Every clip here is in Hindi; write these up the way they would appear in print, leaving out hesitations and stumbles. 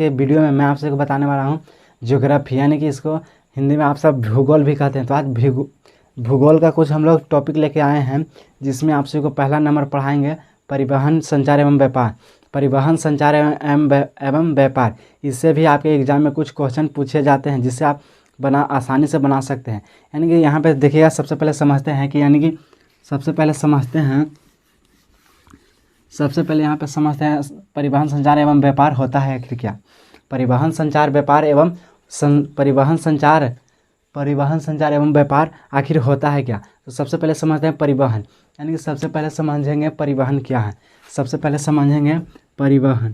के वीडियो में मैं आप सबको बताने वाला हूँ ज्योग्राफी, यानी कि इसको हिंदी में आप सब भूगोल भी कहते हैं। तो आज भूगोल का कुछ हम लोग टॉपिक लेके आए हैं, जिसमें आप सबको पहला नंबर पढ़ाएंगे परिवहन, संचार एवं व्यापार। परिवहन, संचार एवं व्यापार, इससे भी आपके एग्जाम में कुछ क्वेश्चन पूछे जाते हैं, जिससे आप आसानी से बना सकते हैं। यानी कि यहाँ पे देखिएगा, सबसे पहले समझते हैं कि यहाँ पे समझते हैं परिवहन, संचार एवं व्यापार होता है आखिर क्या। परिवहन, संचार, व्यापार एवं परिवहन, संचार एवं व्यापार आखिर होता है क्या। तो सबसे पहले समझते हैं परिवहन, यानी कि सबसे पहले समझेंगे परिवहन क्या है। सबसे पहले समझेंगे परिवहन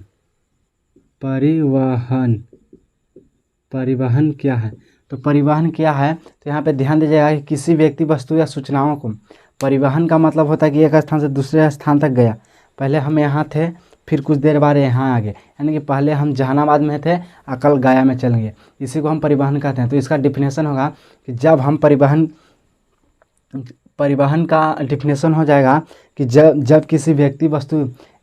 क्या है। तो परिवहन क्या है, तो यहाँ पे ध्यान दीजिएगा कि किसी व्यक्ति, वस्तु या सूचनाओं को, परिवहन का मतलब होता है कि एक स्थान से दूसरे स्थान तक गया। पहले हम यहाँ थे, फिर कुछ देर बाद यहाँ आ गए, यानी कि पहले हम जहानाबाद में थे, कल गया में चलेंगे, इसी को हम परिवहन कहते हैं। तो इसका डिफिनेशन होगा कि जब हम परिवहन का डिफिनेशन हो जाएगा कि जब किसी व्यक्ति, वस्तु,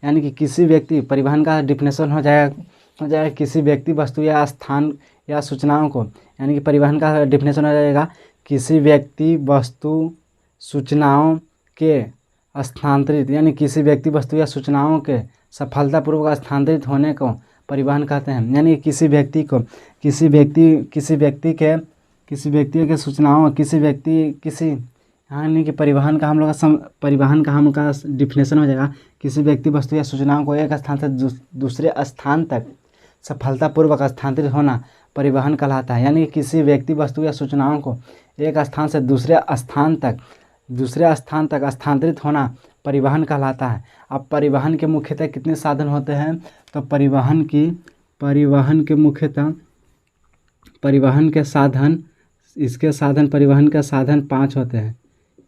यानी कि किसी व्यक्ति, परिवहन का डिफिनेशन हो जाएगा किसी व्यक्ति, वस्तु या स्थान या सूचनाओं को, यानी कि परिवहन का डिफिनेशन हो जाएगा किसी व्यक्ति, वस्तु, सूचनाओं के स्थानांतरित, यानी किसी व्यक्ति, वस्तु या सूचनाओं के सफलतापूर्वक स्थानांतरित होने को परिवहन कहते हैं। यानी किसी व्यक्ति के सूचनाओं, यानी कि परिवहन का हम लोग का डिफिनेशन हो जाएगा किसी व्यक्ति, वस्तु या सूचनाओं को एक स्थान से दूसरे स्थान तक सफलतापूर्वक स्थानांतरित होना परिवहन कहलाता है। यानी कि किसी व्यक्ति, वस्तु या सूचनाओं को एक स्थान से दूसरे स्थान तक स्थानांतरित होना परिवहन कहलाता है। अब परिवहन के मुख्यतः कितने साधन होते हैं, तो परिवहन के साधन 5 होते हैं।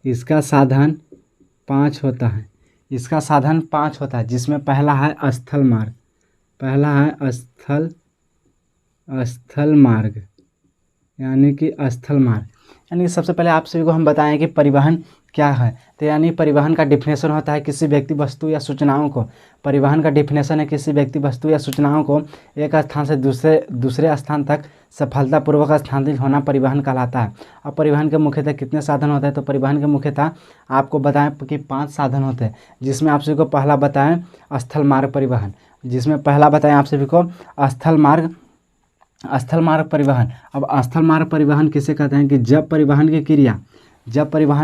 इसका साधन 5 होता है, जिसमें पहला है स्थल मार्ग, यानी कि स्थल मार्ग। यानी सबसे पहले आप सभी को हम बताएं कि परिवहन क्या है। तो यानी परिवहन का डिफिनेशन होता है किसी व्यक्ति, वस्तु या सूचनाओं को, परिवहन का डिफिनेशन है किसी व्यक्ति, वस्तु या सूचनाओं को एक स्थान से दूसरे स्थान तक सफलतापूर्वक स्थानांतरित होना परिवहन कहलाता है। अब परिवहन के मुख्यतः कितने साधन होते हैं, तो परिवहन के मुख्यतः आपको बताएं कि 5 साधन होते हैं, जिसमें आप सभी को पहला बताएं स्थल मार्ग परिवहन, जिसमें पहला बताएं आप सभी को स्थल मार्ग परिवहन। अब स्थल मार्ग परिवहन किसे कहते हैं कि जब परिवहन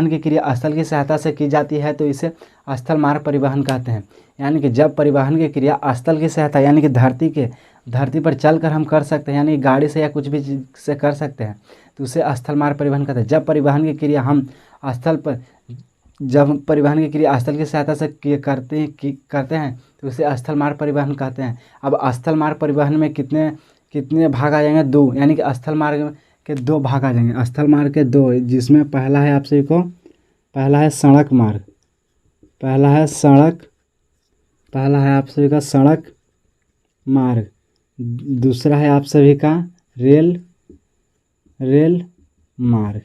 की क्रिया स्थल की सहायता से की जाती है, तो इसे स्थल मार्ग परिवहन कहते हैं। यानी कि जब परिवहन की क्रिया स्थल की सहायता, यानी कि धरती पर चलकर हम कर सकते हैं, यानी गाड़ी से या कुछ भी चीज से कर सकते हैं, तो उसे स्थल मार्ग परिवहन कहते हैं। जब परिवहन की क्रिया स्थल की सहायता से करते हैं, तो उसे स्थल मार्ग परिवहन कहते हैं। अब स्थल मार्ग परिवहन में कितने भाग आ जाएंगे, 2, यानी कि स्थल मार्ग के 2 भाग आ जाएंगे। स्थल मार्ग के 2, जिसमें पहला है सड़क मार्ग, दूसरा है आप सभी का रेल मार्ग।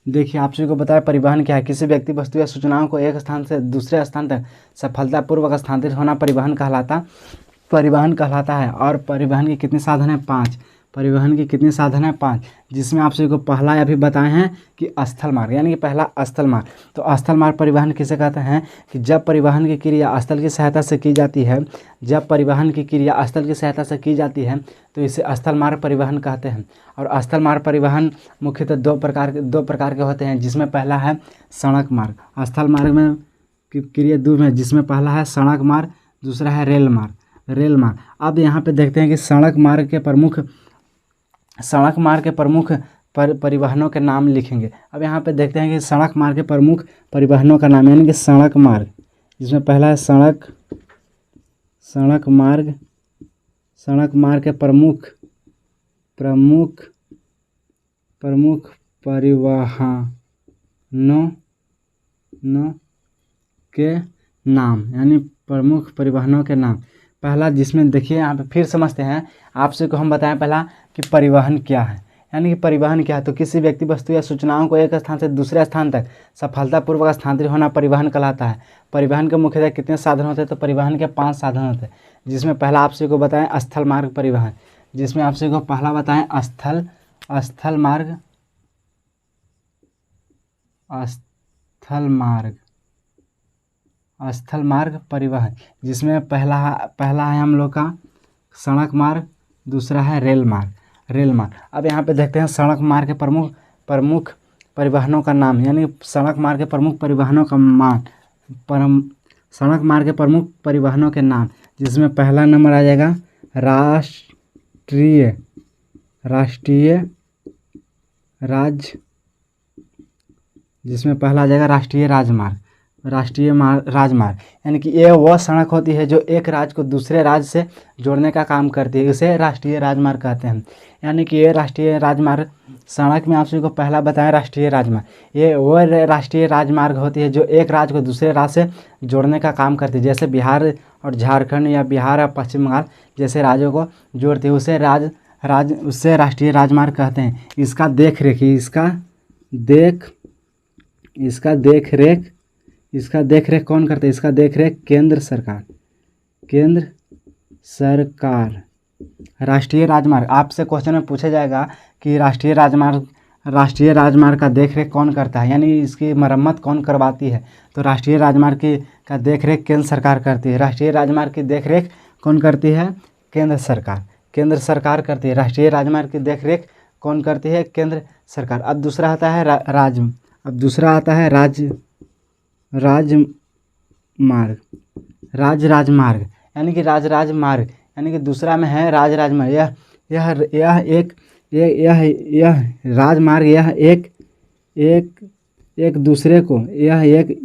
देखिए, आप सभी को बताया परिवहन क्या है। किसी व्यक्ति, वस्तु या सूचनाओं को एक स्थान से दूसरे स्थान तक सफलतापूर्वक स्थानांतरित होना परिवहन कहलाता है। और परिवहन के कितने साधन हैं, 5। जिसमें आप सभी को पहला अभी बताए हैं कि स्थल मार्ग, यानी कि पहला स्थल मार्ग। तो स्थल मार्ग परिवहन किसे कहते हैं कि जब परिवहन की क्रिया स्थल की सहायता से की जाती है, तो इसे स्थल मार्ग परिवहन कहते हैं। और स्थल मार्ग परिवहन मुख्यतः दो प्रकार के होते हैं, जिसमें पहला है सड़क मार्ग। स्थल मार्ग में क्रिया 2 में, जिसमें पहला है सड़क मार्ग, दूसरा है रेल मार्ग। अब यहाँ पे देखते हैं कि सड़क मार्ग के प्रमुख परिवहनों के नाम लिखेंगे। अब यहाँ पे देखते हैं कि सड़क मार्ग के प्रमुख परिवहनों का नाम, यानी कि सड़क मार्ग, जिसमें पहला है सड़क मार्ग के प्रमुख परिवहनों के नाम, यानी प्रमुख परिवहनों के नाम। पहला, जिसमें देखिए यहाँ पे फिर समझते हैं, आपसे को हम बताएं पहला कि परिवहन क्या है। यानी कि परिवहन क्या है, तो किसी व्यक्ति, वस्तु या सूचनाओं को एक स्थान से दूसरे स्थान तक सफलतापूर्वक स्थानांतरित होना परिवहन कहलाता है। परिवहन के मुख्यतः कितने साधन होते हैं, तो परिवहन के 5 साधन होते हैं, जिसमें पहला आप सभी को बताएं स्थल मार्ग परिवहन, जिसमें आप सभी को पहला बताएं स्थल मार्ग स्थल मार्ग परिवहन, जिसमें पहला है हम लोग का सड़क मार्ग, दूसरा है रेल मार्ग। अब यहाँ पे देखते हैं सड़क मार्ग के प्रमुख परिवहनों का नाम, यानी सड़क मार्ग के प्रमुख परिवहनों का सड़क मार्ग के प्रमुख परिवहनों के नाम, जिसमें पहला नंबर आ जाएगा जिसमें पहला आ जाएगा राष्ट्रीय राजमार्ग, यानी कि ये वह सड़क होती है जो एक राज्य को दूसरे राज्य से जोड़ने का काम करती है, इसे राष्ट्रीय राजमार्ग कहते हैं। यानी कि ये राष्ट्रीय राजमार्ग सड़क में आप सभी को पहला बताएं राष्ट्रीय राजमार्ग, ये वह राष्ट्रीय राजमार्ग होती है जो एक राज्य को दूसरे राज्य से जोड़ने का काम करती है, जैसे बिहार और झारखंड या बिहार और पश्चिम बंगाल जैसे राज्यों को जोड़ती है, उससे राष्ट्रीय राजमार्ग कहते हैं। इसका देख रेख कौन करते हैं, इसका देख रेख केंद्र सरकार। राष्ट्रीय राजमार्ग, आपसे क्वेश्चन में पूछा जाएगा कि राष्ट्रीय राजमार्ग का देख रेख कौन करता है, यानी इसकी मरम्मत कौन करवाती है, तो राष्ट्रीय राजमार्ग का देख रेख केंद्र सरकार करती है। राष्ट्रीय राजमार्ग की देख रेख कौन करती है, केंद्र सरकार करती है। राष्ट्रीय राजमार्ग की देख रेख कौन करती है, केंद्र सरकार। अब दूसरा आता है राजमार्ग, यानी कि राजमार्ग, यानी कि दूसरा में है राजमार्ग। यह राजमार्ग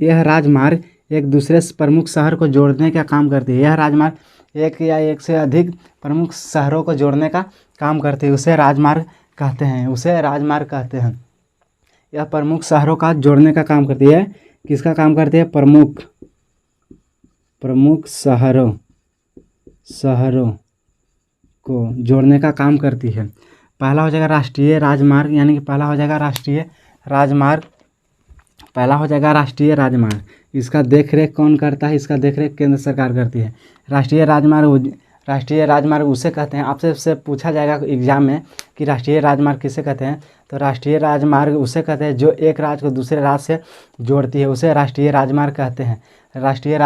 यह राजमार्ग एक दूसरे प्रमुख शहर को जोड़ने का काम करती है। यह राजमार्ग एक या एक से अधिक प्रमुख शहरों को जोड़ने का काम करती है, उसे राजमार्ग कहते हैं। यह प्रमुख शहरों का जोड़ने का काम करती है। किसका काम करती है, प्रमुख शहरों को जोड़ने का काम करती है। पहला हो जाएगा राष्ट्रीय राजमार्ग, यानी कि पहला हो जाएगा राष्ट्रीय राजमार्ग। इसका देखरेख कौन करता है, इसका देखरेख केंद्र सरकार करती है। राष्ट्रीय राजमार्ग उसे कहते हैं, आपसे पूछा जाएगा एग्जाम में कि राष्ट्रीय राजमार्ग किसे कहते हैं, तो राष्ट्रीय राजमार्ग उसे कहते हैं जो एक राज्य को दूसरे राज्य से जोड़ती है, उसे राष्ट्रीय राजमार्ग कहते हैं। और राष्ट्रीय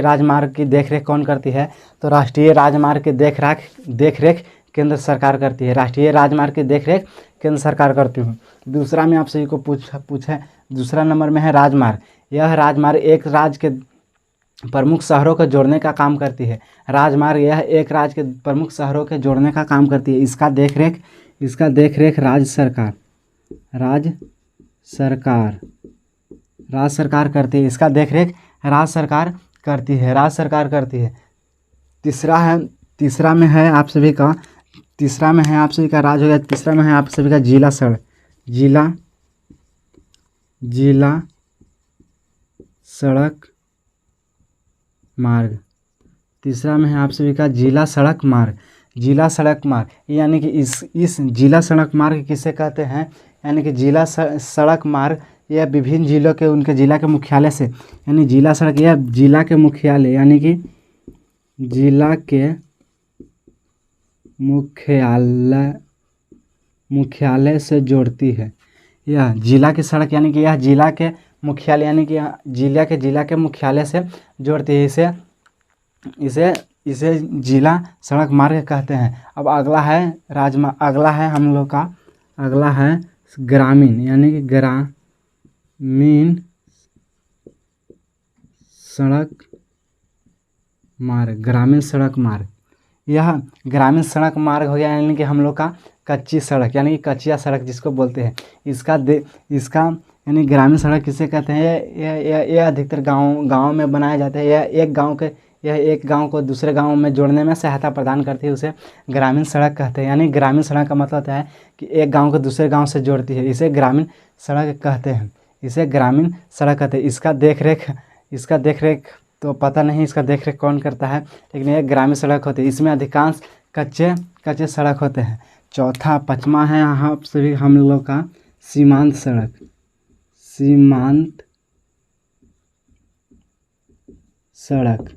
राजमार्ग की देखरेख कौन करती है, तो राष्ट्रीय राजमार्ग की देखरेख केंद्र सरकार करती है। राष्ट्रीय राजमार्ग की देखरेख केंद्र सरकार करती है। दूसरा में आप सभी को पूछे दूसरा नंबर में है राजमार्ग। यह राजमार्ग एक राज्य के प्रमुख शहरों को जोड़ने का काम करती है। राजमार्ग यह एक राज्य के प्रमुख शहरों के जोड़ने का काम करती है। इसका देखरेख राज्य सरकार करती है। इसका देखरेख राज्य सरकार करती है। तीसरा में है आप सभी का राज हो गया। तीसरा में है आप सभी का जिला सड़क मार्ग। तीसरा में है आप सभी का जिला सड़क मार्ग, यानी कि इस जिला सड़क मार्ग किसे कहते हैं, यानी कि जिला सड़क मार्ग यह विभिन्न जिलों के उनके जिला के मुख्यालय से, यानी जिला सड़क यह जिला के मुख्यालय, यानी कि जिला के मुख्यालय से जोड़ती है। यह जिला की सड़क, यानी कि यह जिला के मुख्यालय, यानी कि जिला के मुख्यालय से जोड़ती है। इसे जिला सड़क मार्ग कहते हैं। अब अगला है ग्रामीण, यानी कि ग्रामीण सड़क मार्ग। यह ग्रामीण सड़क मार्ग हो गया, यानी कि हम लोग का कच्ची सड़क, यानी कि कच्चिया सड़क जिसको बोलते हैं। इसका यानी ग्रामीण सड़क किसे कहते हैं, यह अधिकतर गाँव में बनाए जाते हैं। यह एक गांव को दूसरे गांव में जोड़ने में सहायता प्रदान करती है, उसे ग्रामीण सड़क कहते हैं। यानी ग्रामीण सड़क का मतलब होता है कि एक गांव को दूसरे गांव से जोड़ती है, इसे ग्रामीण सड़क कहते हैं। इसका देखरेख तो पता नहीं इसका देखरेख कौन करता है, लेकिन यह ग्रामीण सड़क होती है। इसमें अधिकांश कच्चे सड़क होते हैं। चौथा पचमा है यहाँ सभी हम लोग का सीमांत सड़क। सीमांत सड़क,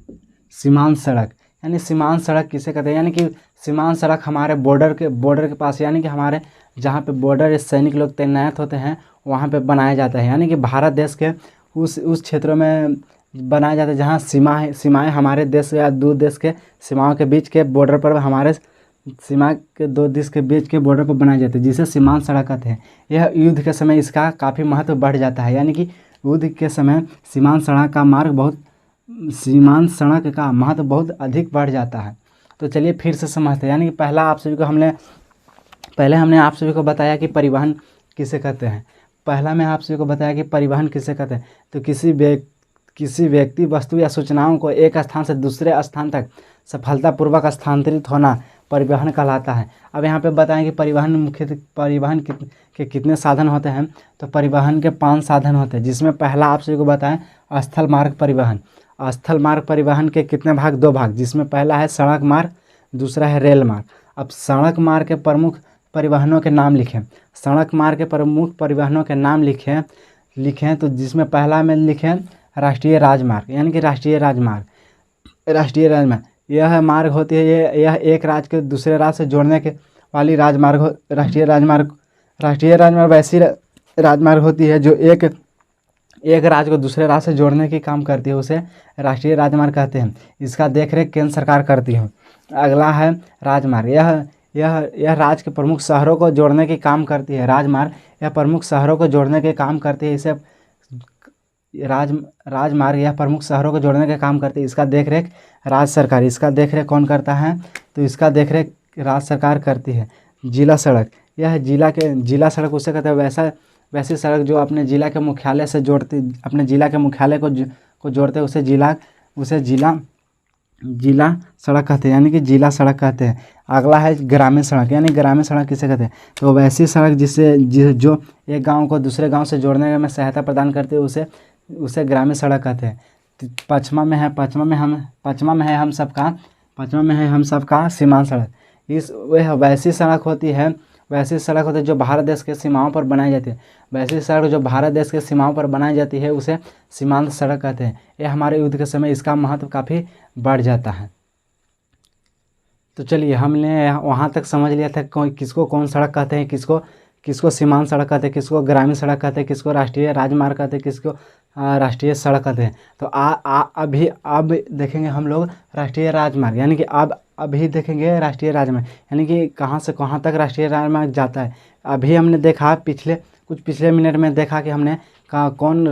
सीमांत सड़क यानी सीमांत सड़क किसे कहते हैं, यानी कि सीमांत सड़क हमारे बॉर्डर के पास, यानी कि हमारे जहाँ पे बॉर्डर सैनिक लोग तैनात होते हैं वहाँ पे बनाया जाता है। यानी कि भारत देश के उस क्षेत्रों में बनाया जाता है जहाँ सीमाएँ हमारे देश या दो देश के सीमाओं के बीच के बॉर्डर पर, हमारे सीमा के दो देश के बीच के बॉर्डर पर बनाए जाते हैं, जिसे सीमांत सड़क कहते हैं। यह युद्ध के समय इसका काफ़ी महत्व बढ़ जाता है, यानी कि युद्ध के समय सीमांत सड़क का महत्व बहुत अधिक बढ़ जाता है। तो चलिए फिर से समझते हैं। यानी कि पहले हमने आप सभी को बताया कि परिवहन किसे कहते हैं। पहला मैं आप सभी को बताया कि परिवहन किसे कहते हैं, तो किसी व्यक्ति, वस्तु या सूचनाओं को एक स्थान से दूसरे स्थान तक सफलतापूर्वक स्थानांतरित होना परिवहन कहलाता है। अब यहाँ पे बताएं कि परिवहन के कितने साधन होते हैं। तो परिवहन के 5 साधन होते हैं, जिसमें पहला आप सभी को बताएं स्थल मार्ग परिवहन। स्थल मार्ग परिवहन के कितने भाग? 2 भाग, जिसमें पहला है सड़क मार्ग, दूसरा है रेल मार्ग। अब सड़क मार्ग के प्रमुख परिवहनों के नाम लिखें। सड़क मार्ग के प्रमुख परिवहनों के नाम लिखें तो जिसमें पहला में लिखें राष्ट्रीय राजमार्ग, यानी कि राष्ट्रीय राजमार्ग। यह मार्ग होती है, यह एक राज्य के दूसरे राज्य से जोड़ने के वाली राष्ट्रीय राजमार्ग वैसी राजमार्ग होती है जो एक राज्य को दूसरे राज्य से जोड़ने की काम करती है, उसे राष्ट्रीय राजमार्ग कहते हैं। इसका देखरेख केंद्र सरकार करती है। अगला है राजमार्ग। यह राज्य के प्रमुख शहरों को जोड़ने की काम करती है। राजमार्ग यह प्रमुख शहरों को जोड़ने के काम करती है, इसे राजमार्ग यह प्रमुख शहरों को जोड़ने के काम करती है। इसका देखरेख राज्य सरकार, इसका देखरेख कौन करता है? तो इसका देखरेख राज्य सरकार करती है। जिला सड़क, यह जिला सड़क उसे कहते हैं वैसी सड़क जो अपने जिला के मुख्यालय से जोड़ती, अपने जिला के मुख्यालय को जोड़ते, उसे जिला सड़क कहते हैं, यानी कि जिला सड़क कहते हैं। अगला है ग्रामीण सड़क, यानी ग्रामीण सड़क किसे कहते हैं? तो वैसी सड़क जो एक गांव को दूसरे गांव से जोड़ने में सहायता प्रदान करती है, उसे ग्रामीण सड़क कहते हैं। पाँचवा में है हम सबका सीमांत सड़क। वह वैसी सड़क होती है जो भारत देश के सीमाओं पर बनाई जाती है। वैसी सड़क जो भारत देश के सीमाओं पर बनाई जाती है उसे सीमांत सड़क कहते हैं। यह हमारे युद्ध के समय इसका महत्व काफ़ी बढ़ जाता है। तो चलिए हमने वहाँ तक समझ लिया था किसको कौन सड़क कहते हैं, किसको सीमांत सड़क कहते हैं, किसको ग्रामीण सड़क कहते हैं, किसको राष्ट्रीय राजमार्ग कहते हैं, किसको राष्ट्रीय सड़क कहते हैं। तो अब देखेंगे हम लोग राष्ट्रीय राजमार्ग, यानी कि अभी देखेंगे राष्ट्रीय राजमार्ग, यानी कि कहाँ से कहाँ तक राष्ट्रीय राजमार्ग जाता है। अभी हमने देखा पिछले मिनट में देखा कि हमने कौन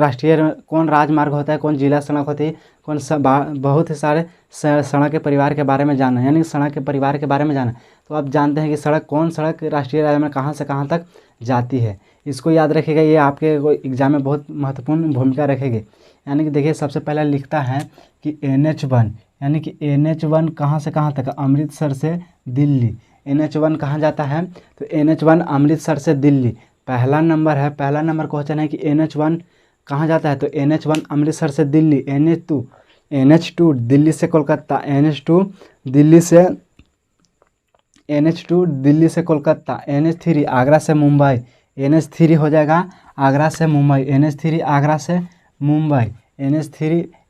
राजमार्ग होता है, कौन जिला सड़क होती है, बहुत सारे सड़क के परिवार के बारे में जाना, यानी सड़क के परिवार के बारे में जाना। तो अब जानते हैं कि कौन सड़क राष्ट्रीय राजमार्ग कहाँ से कहाँ तक जाती है। इसको याद रखिएगा, ये आपके एग्जाम में बहुत महत्वपूर्ण भूमिका रखेगी। यानी कि देखिए सबसे पहले लिखता है कि NH1, यानी कि NH1 कहाँ से कहाँ तक? अमृतसर से दिल्ली। NH1 कहाँ जाता है? तो NH1 अमृतसर से दिल्ली। पहला नंबर क्वेश्चन है कि NH1 कहाँ जाता है? तो NH1 अमृतसर से दिल्ली। NH2 दिल्ली से कोलकाता। NH2 दिल्ली से कोलकाता। NH3 आगरा से मुंबई। NH3 हो जाएगा आगरा से मुंबई। NH3 आगरा से मुंबई।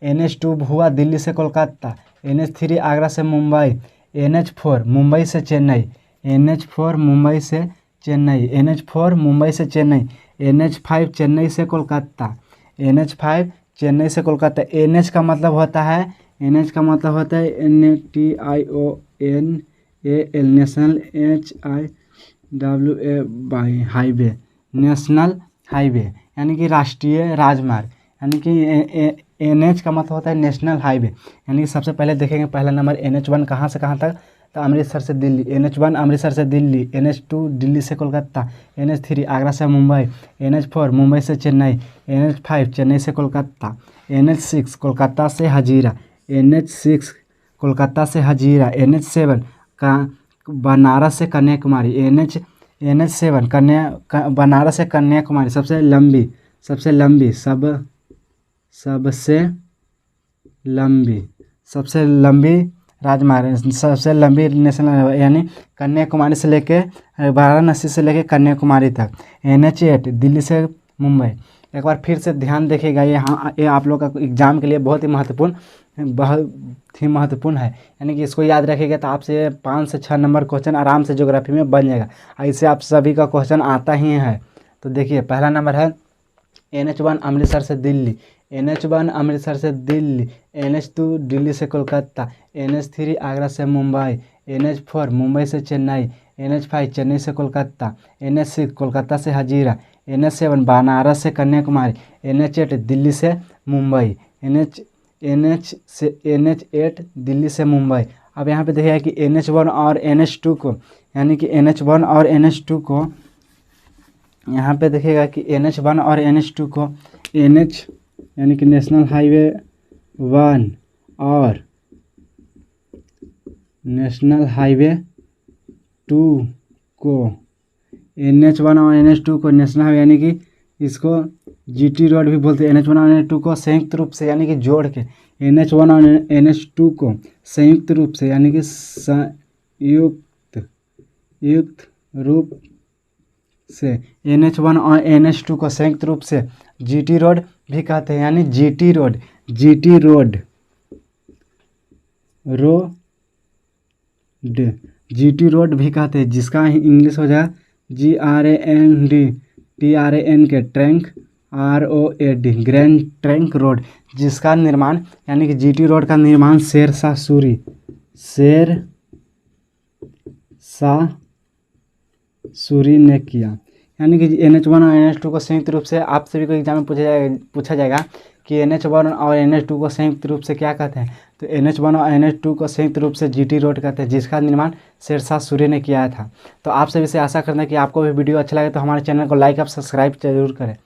NH2 हुआ दिल्ली से कोलकाता। NH3 आगरा से मुंबई। NH4 मुंबई से चेन्नई। NH4 मुंबई से चेन्नई। NH4 मुंबई से चेन्नई। NH5 चेन्नई से कोलकाता। NH5 चेन्नई से कोलकाता। NH का मतलब होता है NATIONAL, national, HIWA highway, national highway, यानी कि राष्ट्रीय राजमार्ग। यानी कि NH का मतलब होता है नेशनल हाईवे। यानी कि सबसे पहले देखेंगे पहला नंबर NH1 कहाँ से कहाँ तक? तो अमृतसर से दिल्ली। NH1 अमृतसर से दिल्ली। NH2 दिल्ली से कोलकाता। NH3 आगरा से मुंबई। NH4 मुंबई से चेन्नई। NH5 चेन्नई से कोलकाता। NH6 कोलकाता से हजीरा। NH6 कोलकाता से हजीरा। NH7 का बनारस से कन्याकुमारी। NH7 बनारस से कन्याकुमारी, सबसे लंबी राजमार्ग सबसे लंबी नेशनल हाईवे यानी कन्याकुमारी से लेके वाराणसी से लेके कन्याकुमारी तक। NH8 दिल्ली से मुंबई। एक बार फिर से ध्यान देखिएगा, ये आप लोग का एग्जाम के लिए बहुत ही महत्वपूर्ण है, यानी कि इसको याद रखिएगा तो आपसे 5 से 6 नंबर क्वेश्चन आराम से ज्योग्राफी में बन जाएगा। ऐसे आप सभी का क्वेश्चन आता ही है। तो देखिए पहला नंबर है NH1 अमृतसर से दिल्ली, NH1 अमृतसर से दिल्ली, NH2 दिल्ली से कोलकाता, NH3 आगरा से मुंबई, NH4 मुंबई से चेन्नई, NH5 चेन्नई से कोलकाता, NH6 कोलकाता से हजीरा, NH7 बनारस से कन्याकुमारी, NH8 दिल्ली से मुंबई, NH8 दिल्ली से मुंबई। अब यहाँ पे देखिएगा कि NH1 और NH2 को, यानी कि NH1 और NH2 को, यहाँ पे देखिएगा कि NH1 और NH2 को NH यानी कि नेशनल हाईवे 1 और नेशनल हाईवे 2 को, NH1 और NH2 को नेशनल हाईवे यानी कि इसको GT रोड भी बोलते हैं। NH1 और NH2 को संयुक्त रूप से यानी कि जोड़ के NH1 और NH2 को संयुक्त रूप से यानी कि युक्त रूप से NH1 और NH2 को संयुक्त रूप से GT रोड भी कहते हैं, यानी GT रोड भी कहते हैं, जिसका इंग्लिश हो जाए GRAND के trunk ROAD grand trunk road, जिसका निर्माण यानी कि GT रोड का निर्माण शेरशाह सूरी ने किया। यानी कि NH1 और NH2 को संयुक्त रूप से आप सभी को एग्जाम में पूछा जाएगा कि NH1 और NH2 को संयुक्त रूप से क्या कहते हैं। तो NH1 और NH2 को संयुक्त रूप से GT रोड कहते हैं, जिसका निर्माण शेरशाह सूरी ने किया था। तो आप सभी से आशा करते हैं कि आपको भी वीडियो अच्छा लगे तो हमारे चैनल को लाइक और सब्सक्राइब जरूर करें।